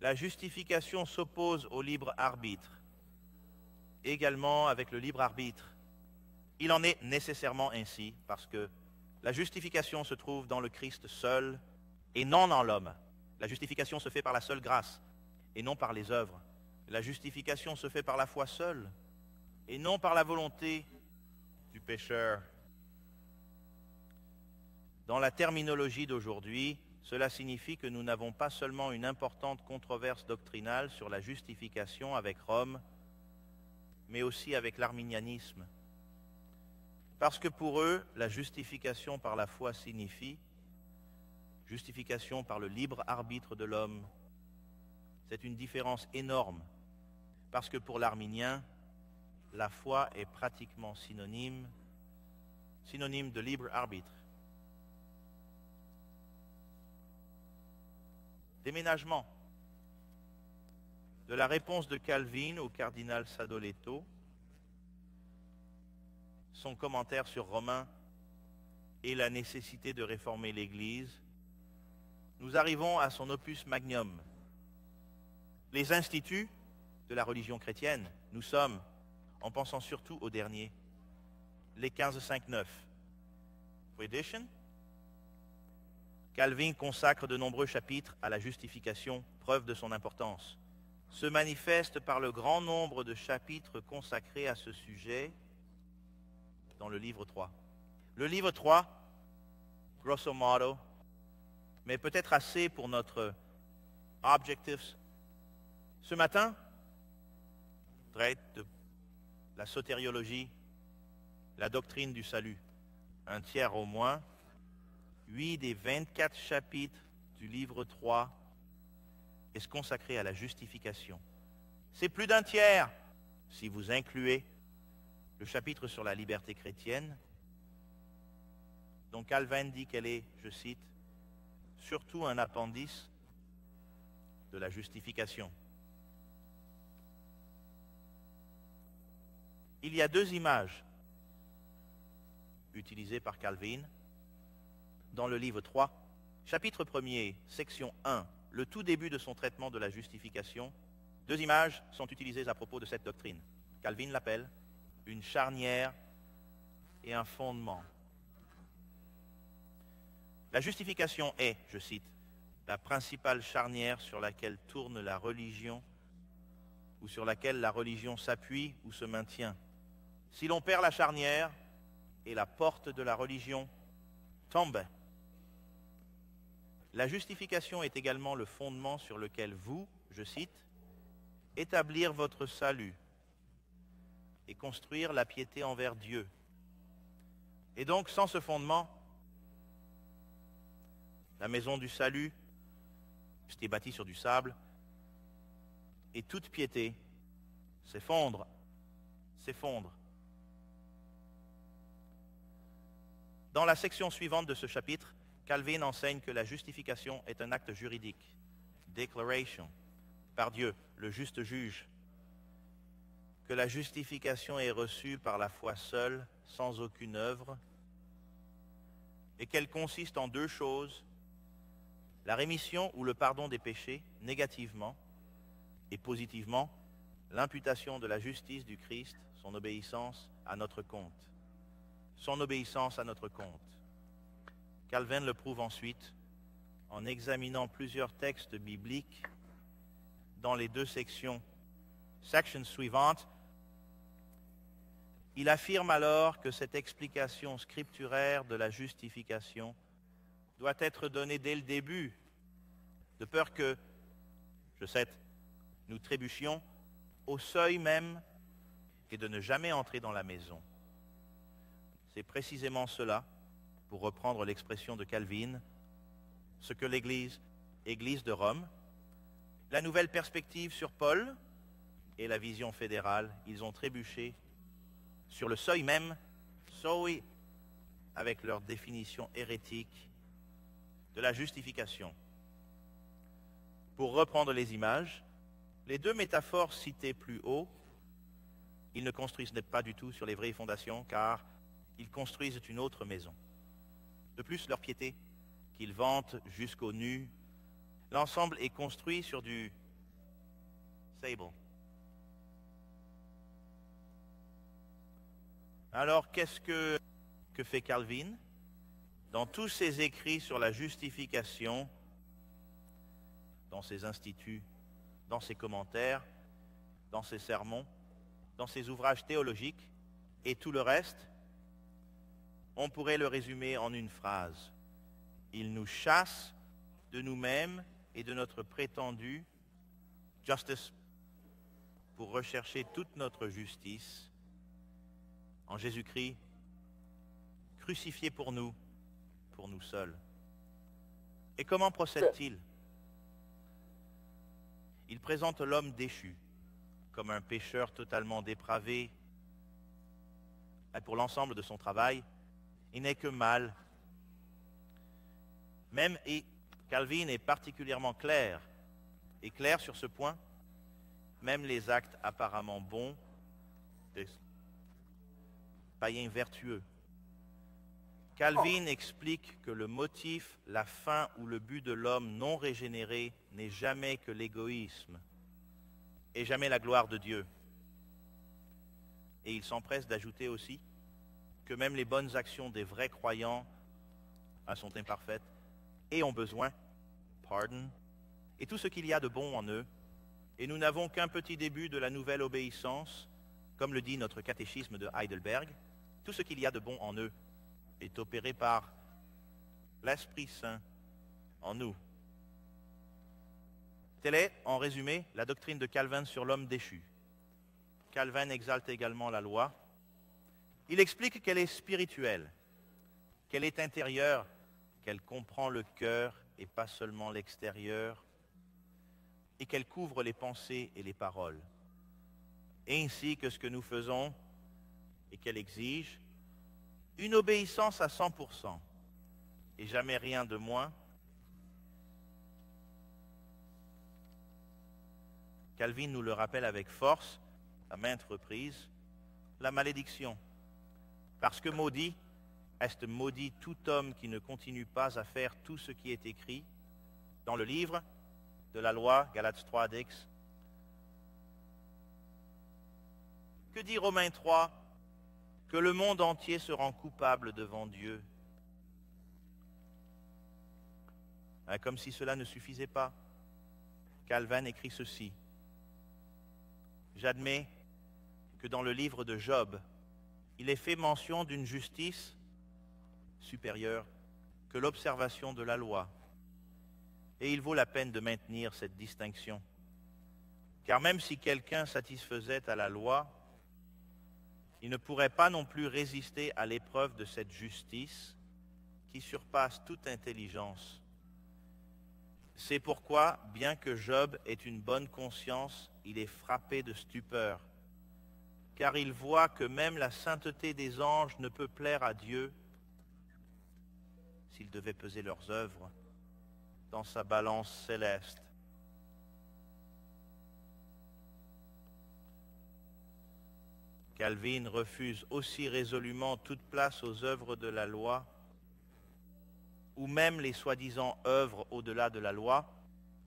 La justification s'oppose au libre arbitre, également avec le libre arbitre. Il en est nécessairement ainsi parce que la justification se trouve dans le Christ seul et non dans l'homme. La justification se fait par la seule grâce et non par les œuvres. La justification se fait par la foi seule et non par la volonté du pécheur. Dans la terminologie d'aujourd'hui, cela signifie que nous n'avons pas seulement une importante controverse doctrinale sur la justification avec Rome, mais aussi avec l'arminianisme. Parce que pour eux, la justification par la foi signifie justification par le libre arbitre de l'homme. C'est une différence énorme, parce que pour l'arminien, la foi est pratiquement synonyme de libre arbitre. Déménagement. De la réponse de Calvin au cardinal Sadoleto, son commentaire sur Romains et la nécessité de réformer l'Église, nous arrivons à son opus magnum. Les instituts de la religion chrétienne, nous sommes, en pensant surtout au dernier, les 15.5.9. Tradition. Calvin consacre de nombreux chapitres à la justification, preuve de son importance. Se manifeste par le grand nombre de chapitres consacrés à ce sujet dans le livre 3. Le livre 3, grosso modo, mais peut-être assez pour notre objectif. Ce matin, traite de la sotériologie, la doctrine du salut, un tiers au moins. 8 des 24 chapitres du livre 3 est consacré à la justification. C'est plus d'un tiers si vous incluez le chapitre sur la liberté chrétienne, dont Calvin dit qu'elle est, je cite, surtout un appendice de la justification. Il y a 2 images utilisées par Calvin dans le livre 3, chapitre 1er, section 1, le tout début de son traitement de la justification. 2 images sont utilisées à propos de cette doctrine. Calvin l'appelle une charnière et un fondement. La justification est, je cite, la principale charnière sur laquelle tourne la religion ou sur laquelle la religion s'appuie ou se maintient. Si l'on perd la charnière et la porte de la religion tombe. La justification est également le fondement sur lequel vous, je cite, établir votre salut et construire la piété envers Dieu. Et donc, sans ce fondement, la maison du salut, c'était bâti sur du sable, et toute piété s'effondre. Dans la section suivante de ce chapitre, Calvin enseigne que la justification est un acte juridique, declaration, par Dieu, le juste juge, que la justification est reçue par la foi seule, sans aucune œuvre, et qu'elle consiste en 2 choses, la rémission ou le pardon des péchés, négativement, et positivement, l'imputation de la justice du Christ, son obéissance à notre compte. Son obéissance à notre compte. Calvin le prouve ensuite en examinant plusieurs textes bibliques dans les 2 sections suivantes. Il affirme alors que cette explication scripturaire de la justification doit être donnée dès le début, de peur que, je cite, nous trébuchions au seuil même et de ne jamais entrer dans la maison. C'est précisément cela, pour reprendre l'expression de Calvin, ce que l'Église de Rome, la nouvelle perspective sur Paul et la vision fédérale, ils ont trébuché sur le seuil même, avec leur définition hérétique de la justification. Pour reprendre les images, les 2 métaphores citées plus haut, ils ne construisent pas du tout sur les vraies fondations, car ils construisent une autre maison. De plus, leur piété, qu'ils vantent jusqu'aux nues, l'ensemble est construit sur du stable. Alors, qu'est-ce que fait Calvin? Dans tous ses écrits sur la justification, dans ses instituts, dans ses commentaires, dans ses sermons, dans ses ouvrages théologiques et tout le reste, on pourrait le résumer en une phrase. Il nous chasse de nous-mêmes et de notre prétendue justice pour rechercher toute notre justice en Jésus-Christ, crucifié pour nous seuls. Et comment procède-t-il? Il présente l'homme déchu comme un pécheur totalement dépravé. Et pour l'ensemble de son travail, il n'est que mal. Même et Calvin est particulièrement clair sur ce point. Même les actes apparemment bons des païens vertueux. Calvin explique que le motif, la fin ou le but de l'homme non régénéré n'est jamais que l'égoïsme et jamais la gloire de Dieu. Et il s'empresse d'ajouter aussi que même les bonnes actions des vrais croyants sont imparfaites et ont besoin, pardon, et tout ce qu'il y a de bon en eux. Et nous n'avons qu'un petit début de la nouvelle obéissance, comme le dit notre catéchisme de Heidelberg. Tout ce qu'il y a de bon en eux est opéré par l'Esprit Saint en nous. Telle est, en résumé, la doctrine de Calvin sur l'homme déchu. Calvin exalte également la loi. Il explique qu'elle est spirituelle, qu'elle est intérieure, qu'elle comprend le cœur et pas seulement l'extérieur, et qu'elle couvre les pensées et les paroles, ainsi que ce que nous faisons et qu'elle exige une obéissance à 100% et jamais rien de moins. Calvin nous le rappelle avec force, à maintes reprises, la malédiction. Parce que maudit, est maudit tout homme qui ne continue pas à faire tout ce qui est écrit dans le livre de la loi, Galates 3:10. Que dit Romains 3? Que le monde entier se rend coupable devant Dieu. Comme si cela ne suffisait pas, Calvin écrit ceci. J'admets que dans le livre de Job, il est fait mention d'une justice supérieure que l'observation de la loi. Et il vaut la peine de maintenir cette distinction. Car même si quelqu'un satisfaisait à la loi, il ne pourrait pas non plus résister à l'épreuve de cette justice qui surpasse toute intelligence. C'est pourquoi, bien que Job ait une bonne conscience, il est frappé de stupeur, car il voit que même la sainteté des anges ne peut plaire à Dieu s'il devait peser leurs œuvres dans sa balance céleste. Calvin refuse aussi résolument toute place aux œuvres de la loi, ou même les soi-disant œuvres au-delà de la loi,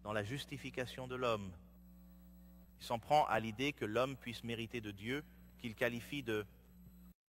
dans la justification de l'homme. Il s'en prend à l'idée que l'homme puisse mériter de Dieu, qu'il qualifie de